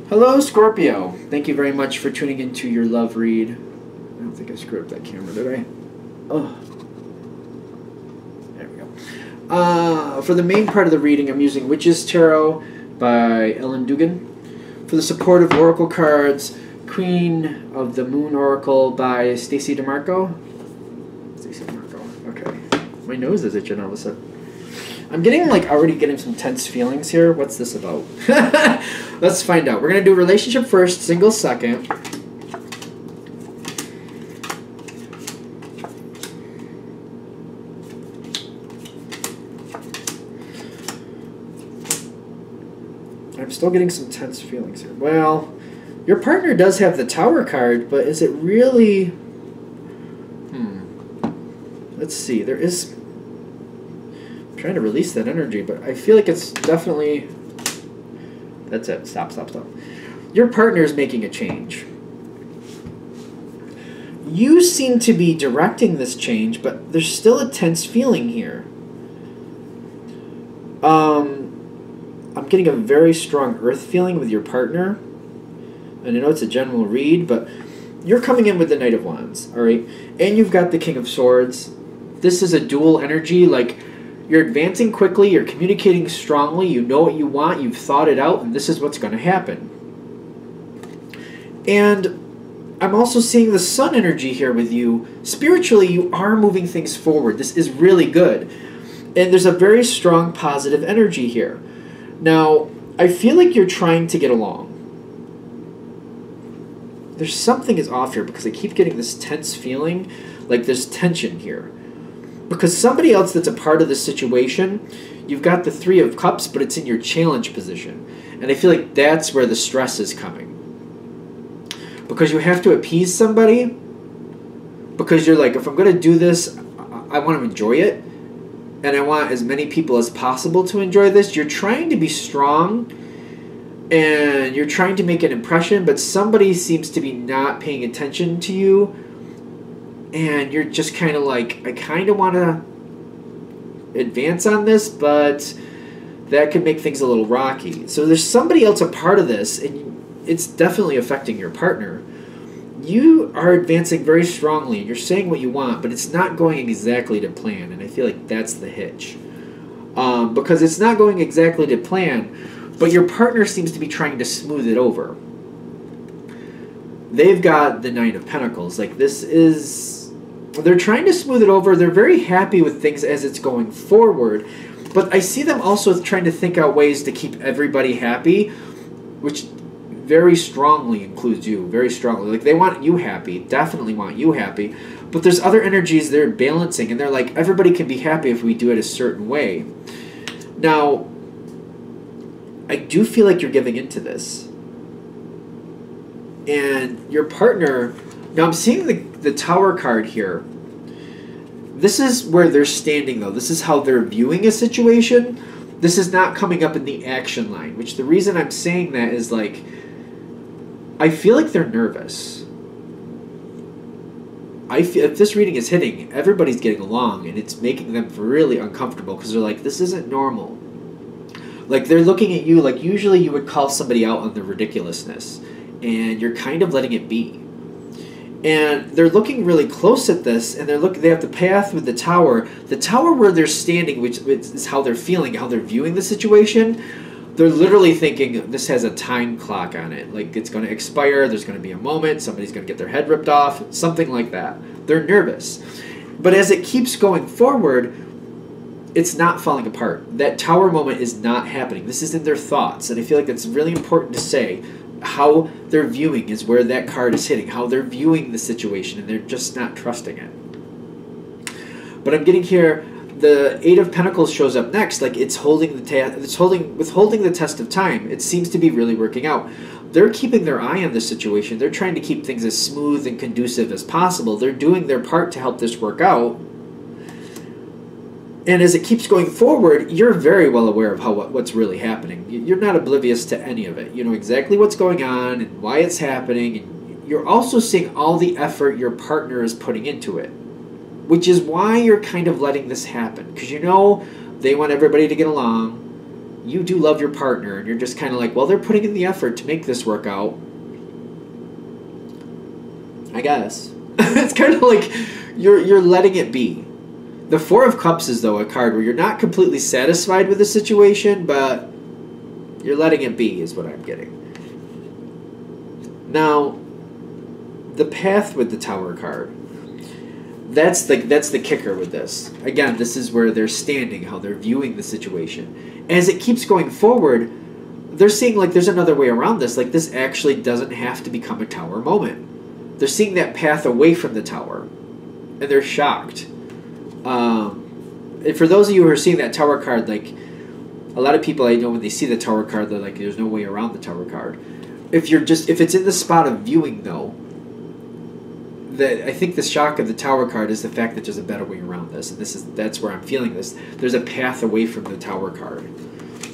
Hello, Scorpio. Thank you very much for tuning into your love read. I don't think I screwed up that camera, did I? Oh. There we go. For the main part of the reading, I'm using Witch's Tarot by Ellen Dugan. For the supportive oracle cards, Queen of the Moon Oracle by Stacey DeMarco. Stacey DeMarco. Okay. My nose is itching all of a sudden. I'm already getting some tense feelings here. What's this about? Let's find out. We're going to do relationship first, single second. I'm still getting some tense feelings here. Well, your partner does have the Tower card, but is it really... Let's see. There is... I'm trying to release that energy, but I feel like it's definitely... That's it. Stop, stop, stop. Your partner is making a change. You seem to be directing this change, but there's still a tense feeling here. I'm getting a very strong earth feeling with your partner. And I know it's a general read, but you're coming in with the Knight of Wands, all right? And you've got the King of Swords. This is a dual energy, like... You're advancing quickly, you're communicating strongly, you know what you want, you've thought it out, and this is what's going to happen. And I'm also seeing the Sun energy here with you. Spiritually, you are moving things forward. This is really good. And there's a very strong positive energy here. Now, I feel like you're trying to get along. There's something is off here because I keep getting this tense feeling, like there's tension here. Because somebody else that's a part of this situation, you've got the Three of Cups, but it's in your challenge position. And I feel like that's where the stress is coming. Because you have to appease somebody. Because you're like, if I'm going to do this, I want to enjoy it. And I want as many people as possible to enjoy this. You're trying to be strong. And you're trying to make an impression, but somebody seems to be not paying attention to you. And you're just kind of like, I kind of want to advance on this, but that could make things a little rocky. So there's somebody else a part of this, and it's definitely affecting your partner. You are advancing very strongly. You're saying what you want, but it's not going exactly to plan, and I feel like that's the hitch. Because it's not going exactly to plan, but your partner seems to be trying to smooth it over. They've got the Nine of Pentacles. Like, this is... They're trying to smooth it over. They're very happy with things as it's going forward. But I see them also trying to think out ways to keep everybody happy, which very strongly includes you. Very strongly. Like, they want you happy. Definitely want you happy. But there's other energies they're balancing. And they're like, everybody can be happy if we do it a certain way. Now, I do feel like you're giving into this. And your partner... Now, I'm seeing the Tower card here. This is where they're standing, though. This is how they're viewing a situation. This is not coming up in the action line, which the reason I'm saying that is, like, I feel like they're nervous. I feel, if this reading is hitting, everybody's getting along, and it's making them really uncomfortable because they're like, this isn't normal. Like, they're looking at you like usually you would call somebody out on the ridiculousness, and you're kind of letting it be. And they're looking really close at this, and they have the path with the tower. The tower where they're standing, which is how they're feeling, how they're viewing the situation, they're literally thinking this has a time clock on it. Like, it's going to expire, there's going to be a moment, somebody's going to get their head ripped off, something like that. They're nervous. But as it keeps going forward, it's not falling apart. That tower moment is not happening. This is in their thoughts, and I feel like that's really important to say. How they're viewing is where that card is hitting. How they're viewing the situation, and they're just not trusting it. But I'm getting here, the Eight of Pentacles shows up next. Like, it's holding withholding the test of time. It seems to be really working out. They're keeping their eye on this situation. They're trying to keep things as smooth and conducive as possible. They're doing their part to help this work out. And as it keeps going forward, you're very well aware of what's really happening. You're not oblivious to any of it. You know exactly what's going on and why it's happening. And you're also seeing all the effort your partner is putting into it, which is why you're kind of letting this happen. Because you know they want everybody to get along. you do love your partner, and you're just kind of like, well, they're putting in the effort to make this work out, I guess. It's kind of like you're letting it be. The Four of Cups is, though, a card where you're not completely satisfied with the situation, but you're letting it be is what I'm getting. Now, the Path with the Tower card, that's the kicker with this. Again, this is where they're standing, how they're viewing the situation. As it keeps going forward, they're seeing like there's another way around this. Like, this actually doesn't have to become a Tower moment. They're seeing that path away from the Tower, and they're shocked. And for those of you who are seeing that Tower card, like, a lot of people I know when they see the Tower card, they're like, there's no way around the Tower card. If it's in the spot of viewing, though, I think the shock of the Tower card is the fact that there's a better way around this, and that's where I'm feeling this. There's a path away from the Tower card.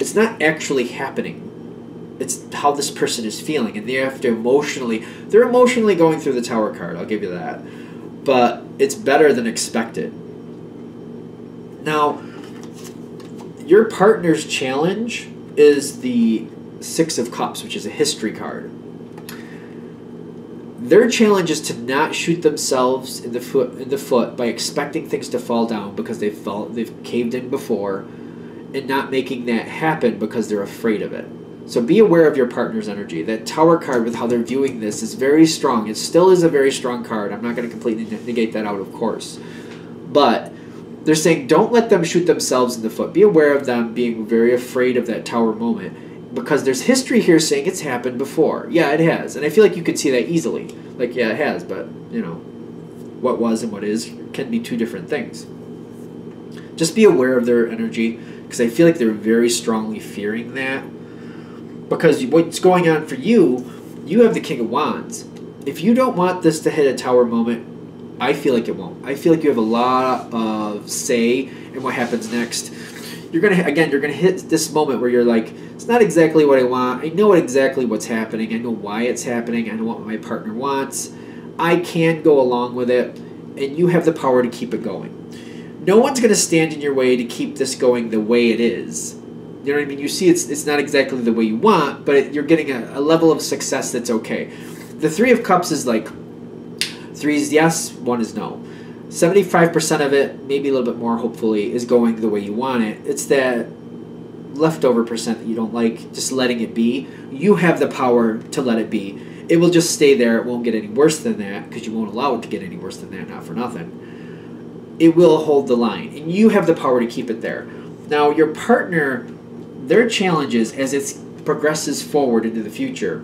It's not actually happening. It's how this person is feeling, and they have to they're emotionally going through the Tower card, I'll give you that. But it's better than expected. Now, your partner's challenge is the Six of Cups, which is a history card. Their challenge is to not shoot themselves in the foot by expecting things to fall down because they've caved in before, and not making that happen because they're afraid of it. So be aware of your partner's energy. That Tower card, with how they're viewing this, is very strong. It still is a very strong card. I'm not going to completely negate that out, of course. But they're saying don't let them shoot themselves in the foot. Be aware of them being very afraid of that Tower moment, because there's history here saying it's happened before. Yeah, it has. And I feel like you could see that easily. Like, yeah, it has, but, what was and what is can be two different things. Just be aware of their energy, because I feel like they're very strongly fearing that. Because what's going on for you, you have the King of Wands. If you don't want this to hit a Tower moment, I feel like it won't. I feel like you have a lot of say in what happens next. You're gonna hit this moment where you're like, it's not exactly what I want. I know exactly what's happening. I know why it's happening. I know what my partner wants. I can go along with it, and you have the power to keep it going. No one's gonna stand in your way to keep this going the way it is. You know what I mean? You see, it's not exactly the way you want, but you're getting a level of success that's okay. The Three of Cups is like, 3 is yes, 1 is no. 75% of it, maybe a little bit more, hopefully, is going the way you want it. It's that leftover percent that you don't like, just letting it be. You have the power to let it be. It will just stay there. It won't get any worse than that, because you won't allow it to get any worse than that, not for nothing. It will hold the line, and you have the power to keep it there. Now, your partner, their challenges as it progresses forward into the future,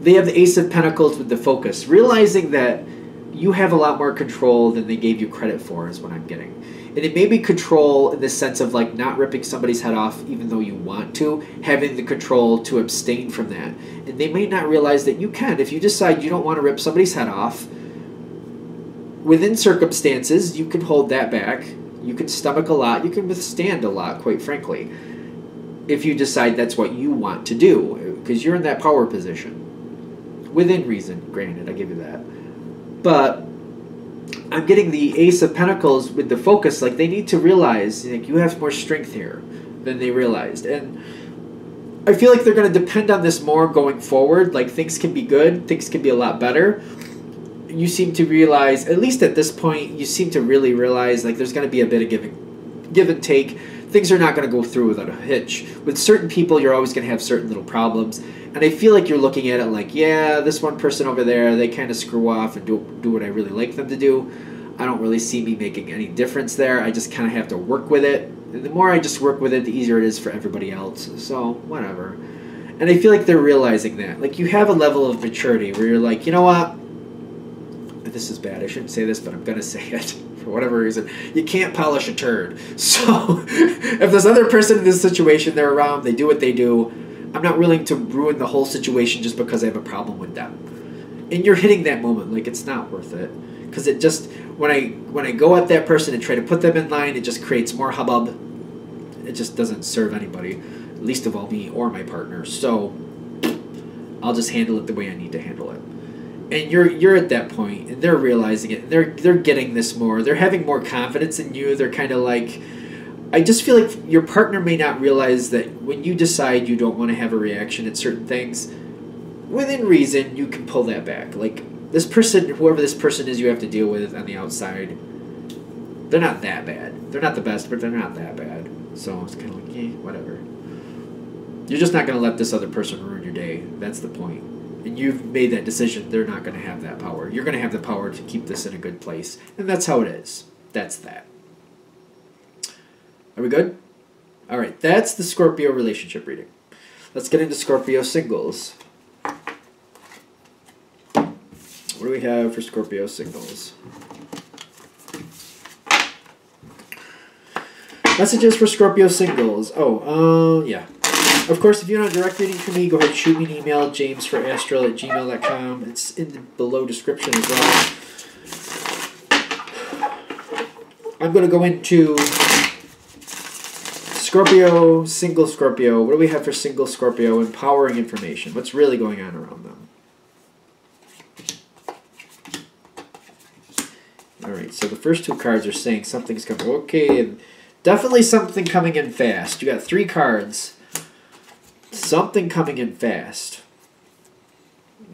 they have the Ace of Pentacles with the focus, realizing that you have a lot more control than they gave you credit for, is what I'm getting. And it may be control in the sense of like not ripping somebody's head off even though you want to, having the control to abstain from that. And they may not realize that you can. If you decide you don't want to rip somebody's head off, within circumstances, you can hold that back. You can stomach a lot. You can withstand a lot, quite frankly, if you decide that's what you want to do, because you're in that power position. Within reason, granted, I give you that. But I'm getting the Ace of Pentacles with the focus, like they need to realize like you have more strength here than they realized. And I feel like they're going to depend on this more going forward. Like things can be good, things can be a lot better. You seem to realize, at least at this point, you seem to really realize like there's going to be a bit of give and take. Things are not going to go through without a hitch. With certain people, you're always going to have certain little problems. And I feel like you're looking at it like, yeah, this one person over there, they kind of screw off and do what I really like them to do. I don't really see me making any difference there. I just kind of have to work with it. And the more I just work with it, the easier it is for everybody else. So, whatever. And I feel like they're realizing that. Like, you have a level of maturity where you're like, you know what? This is bad. I shouldn't say this, but I'm going to say it. For whatever reason, you can't polish a turd. So, if this other person in this situation, they're around, they do what they do, I'm not willing to ruin the whole situation just because I have a problem with them. And you're hitting that moment like it's not worth it. Because it just, when I go at that person and try to put them in line, it just creates more hubbub. It just doesn't serve anybody, least of all me or my partner. So I'll just handle it the way I need to handle it. And you're at that point, and they're realizing it. They're getting this more. They're having more confidence in you. They're kind of like, I just feel like your partner may not realize that when you decide you don't want to have a reaction at certain things, within reason, you can pull that back. Like, this person, whoever this person is you have to deal with on the outside, they're not that bad. They're not the best, but they're not that bad. So it's kind of like, whatever. You're just not going to let this other person ruin your day. That's the point. And you've made that decision. They're not going to have that power. You're going to have the power to keep this in a good place. And that's how it is. That's that. Are we good? All right. That's the Scorpio relationship reading. Let's get into Scorpio singles. What do we have for Scorpio singles? Messages for Scorpio singles. Yeah. Of course, if you want a direct reading from me, go ahead and shoot me an email, jamesforastral@gmail.com. It's in the below description as well. I'm going to go into Scorpio, single Scorpio. What do we have for single Scorpio? Empowering information. What's really going on around them? All right, so the first two cards are saying something's coming. Okay, and definitely something coming in fast. You got 3 cards. Something coming in fast.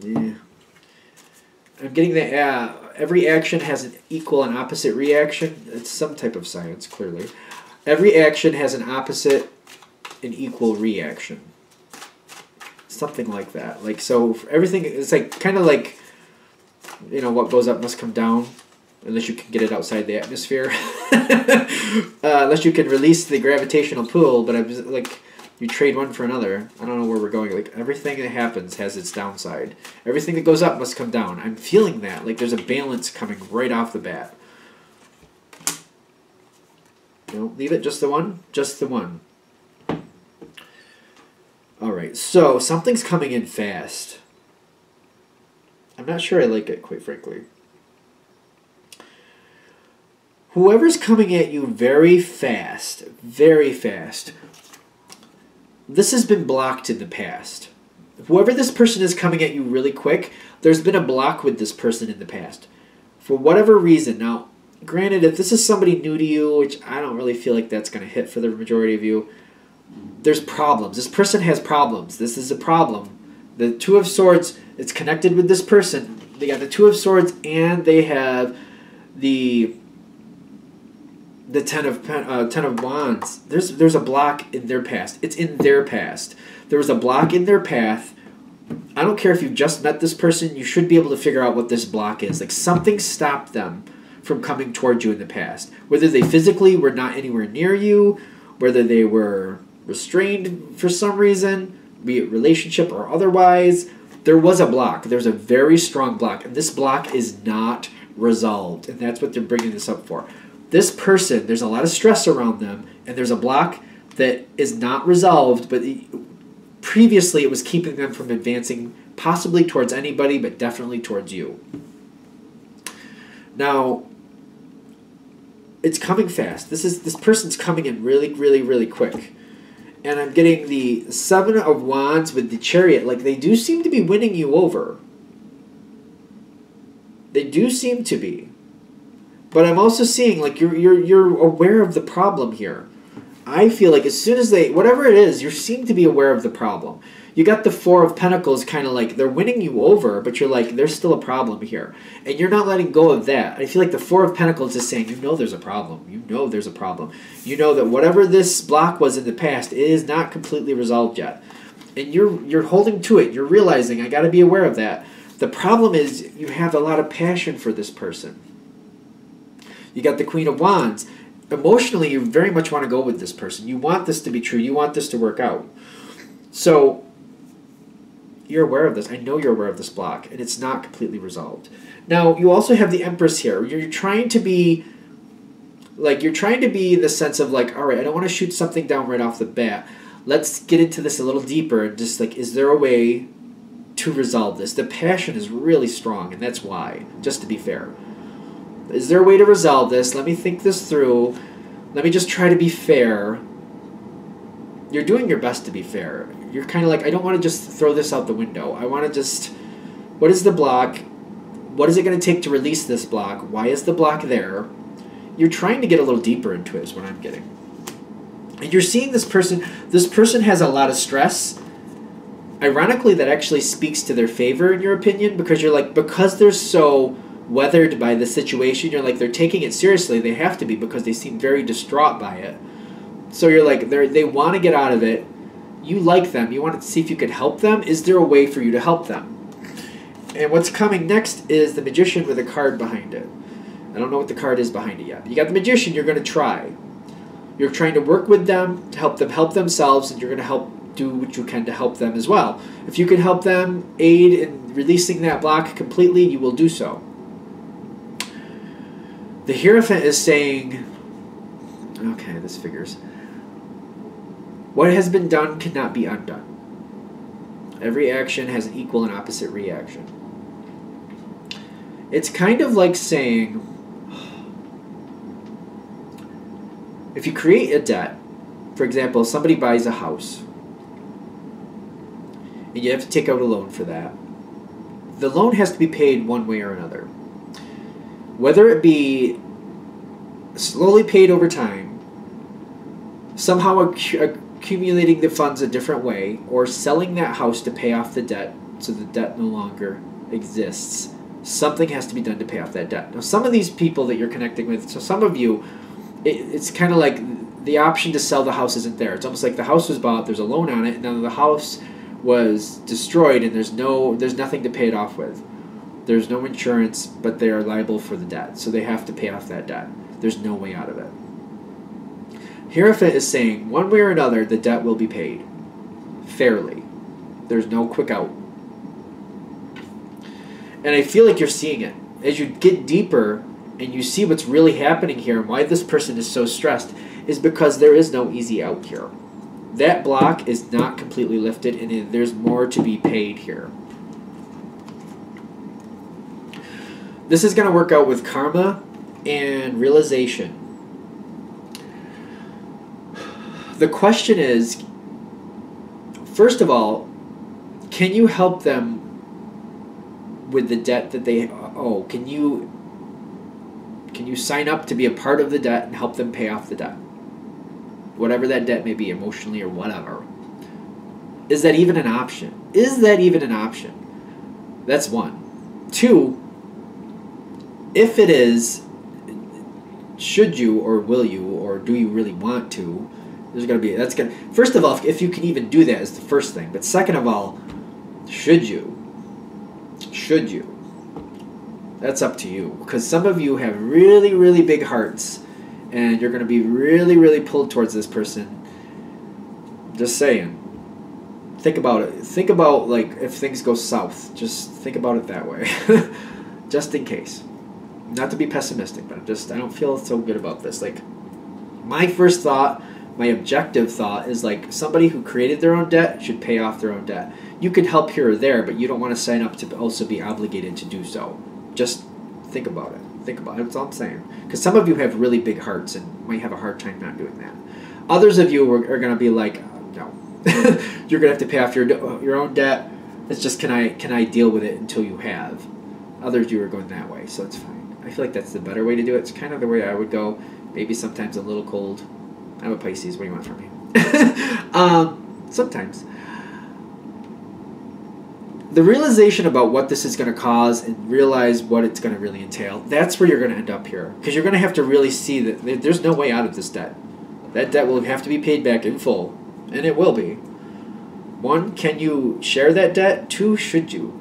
Yeah. I'm getting that every action has an equal and opposite reaction. It's some type of science, clearly. Every action has an opposite and equal reaction. Something like that. Like, so everything, it's like kind of like, what goes up must come down. Unless you can get it outside the atmosphere. Unless you can release the gravitational pull. But I'm just like, you trade one for another. I don't know where we're going. Like, everything that happens has its downside. Everything that goes up must come down. I'm feeling that. Like, there's a balance coming right off the bat. Leave it just the one. Just the one. Alright, so something's coming in fast. I'm not sure I like it, quite frankly. Whoever's coming at you very fast, this has been blocked in the past. Whoever this person is coming at you really quick, there's been a block with this person in the past. For whatever reason. Now, granted, if this is somebody new to you, which I don't really feel like that's going to hit for the majority of you, there's problems. This person has problems. This is a problem. The Two of Swords, it's connected with this person. They got the Two of Swords and they have the Ten of Wands. There's a block in their past. It's in their past. There was a block in their path. I don't care if you've just met this person. You should be able to figure out what this block is. Like, something stopped them from coming towards you in the past. Whether they physically were not anywhere near you, whether they were restrained for some reason, be it relationship or otherwise, there was a block. There's a very strong block. And this block is not resolved. And that's what they're bringing this up for. This person, there's a lot of stress around them, and there's a block that is not resolved, but previously it was keeping them from advancing possibly towards anybody, but definitely towards you. Now, it's coming fast. This person's coming in really, really, really quick. And I'm getting the Seven of Wands with the Chariot. Like, they do seem to be winning you over. They do seem to be. But I'm also seeing, like, you're aware of the problem here. I feel like as soon as whatever it is, you seem to be aware of the problem. You got the Four of Pentacles kind of like, they're winning you over, but you're like, there's still a problem here. And you're not letting go of that. I feel like the Four of Pentacles is saying, there's a problem. There's a problem. You know that whatever this block was in the past, it is not completely resolved yet. And you're holding to it. You're realizing, I got to be aware of that. The problem is you have a lot of passion for this person. You got the Queen of Wands. Emotionally, you very much want to go with this person. You want this to be true. You want this to work out. So, you're aware of this. I know you're aware of this block, and it's not completely resolved. Now, you also have the Empress here. You're trying to be, like, in the sense of, like, all right, I don't want to shoot something down right off the bat. Let's get into this a little deeper and just, like, is there a way to resolve this? The passion is really strong, and that's why, just to be fair. Is there a way to resolve this? Let me think this through. Let me just try to be fair. You're doing your best to be fair. You're kind of like, I don't want to just throw this out the window. I want to just, what is the block? What is it going to take to release this block? Why is the block there? You're trying to get a little deeper into it is what I'm getting. And you're seeing this person has a lot of stress. Ironically, that actually speaks to their favor in your opinion, because you're like, because they're so weathered by the situation, you're like, they're taking it seriously. They have to be, because they seem very distraught by it. So you're like, they want to get out of it. You like them. You want to see if you could help them. Is there a way for you to help them? And what's coming next is the Magician with a card behind it. I don't know what the card is behind it yet. You got the Magician. You're going to try. You're trying to work with them to help them help themselves, and you're going to help do what you can to help them as well. If you can help them aid in releasing that block completely, you will do so. The Hierophant is saying, okay, this figures. What has been done cannot be undone. Every action has an equal and opposite reaction. It's kind of like saying, if you create a debt, for example, somebody buys a house, and you have to take out a loan for that, the loan has to be paid one way or another. Whether it be slowly paid over time, somehow accumulating the funds a different way, or selling that house to pay off the debt so the debt no longer exists, something has to be done to pay off that debt. Now, some of these people that you're connecting with, so some of you, it's kind of like the option to sell the house isn't there. It's almost like the house was bought, there's a loan on it, and then the house was destroyed, and there's nothing to pay it off with. There's no insurance, but they are liable for the debt, so they have to pay off that debt. There's no way out of it. Hierophant is saying, one way or another, the debt will be paid fairly. There's no quick out. And I feel like you're seeing it. As you get deeper and you see what's really happening here and why this person is so stressed, is because there is no easy out here. That block is not completely lifted, and there's more to be paid here. This is going to work out with karma and realization. The question is, first of all, can you help them with the debt that they owe? Can you sign up to be a part of the debt and help them pay off the debt? Whatever that debt may be, emotionally or whatever. Is that even an option? Is that even an option? That's one. Two, if it is, should you or will you or do you really want to? First of all, if you can even do that is the first thing. But second of all, should you? Should you? That's up to you. Because some of you have really, really big hearts, and you're going to be really, really pulled towards this person. Just saying. Think about it. Think about, like, if things go south. Just think about it that way. Just in case. Not to be pessimistic, but I don't feel so good about this. Like, my first thought, my objective thought is, like, somebody who created their own debt should pay off their own debt. You could help here or there, but you don't want to sign up to also be obligated to do so. Just think about it. Think about it. That's all I'm saying. Because some of you have really big hearts and might have a hard time not doing that. Others of you are going to be like, no. You're going to have to pay off your own debt. It's just, can I deal with it until you have. Others of you are going that way, so it's fine. I feel like that's the better way to do it. It's kind of the way I would go. Maybe sometimes a little cold. I'm a Pisces. What do you want from me? Sometimes. The realization about what this is going to cause and realize what it's going to really entail, that's where you're going to end up here. Because you're going to have to really see that there's no way out of this debt. That debt will have to be paid back in full. And it will be. One, can you share that debt? Two, should you?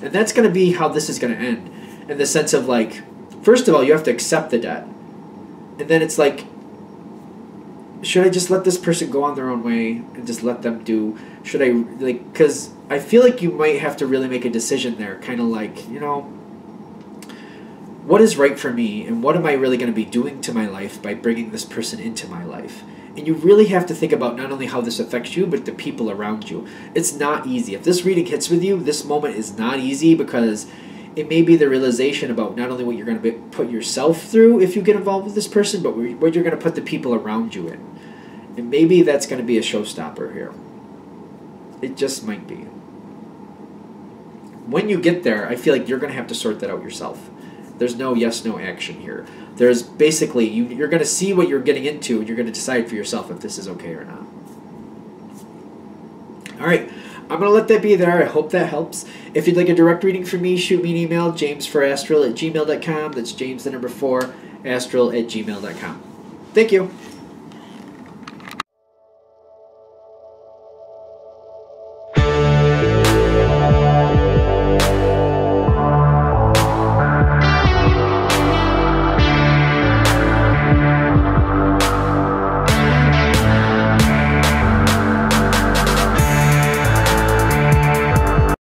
And that's going to be how this is going to end. In the sense of, like, first of all, you have to accept the debt. And then it's like, should I just let this person go on their own way and just let them do? Should I, like, because I feel like you might have to really make a decision there. Kind of like, you know, what is right for me and what am I really going to be doing to my life by bringing this person into my life? And you really have to think about not only how this affects you, but the people around you. It's not easy. If this reading hits with you, this moment is not easy because it may be the realization about not only what you're going to put yourself through if you get involved with this person, but what you're going to put the people around you in. And maybe that's going to be a showstopper here. It just might be. When you get there, I feel like you're going to have to sort that out yourself. There's no yes, no action here. There's basically, you're going to see what you're getting into, and you're going to decide for yourself if this is okay or not. All right. I'm going to let that be there. I hope that helps. If you'd like a direct reading from me, shoot me an email, jamesforastral@gmail.com. That's James, the number 4, astral@gmail.com. Thank you.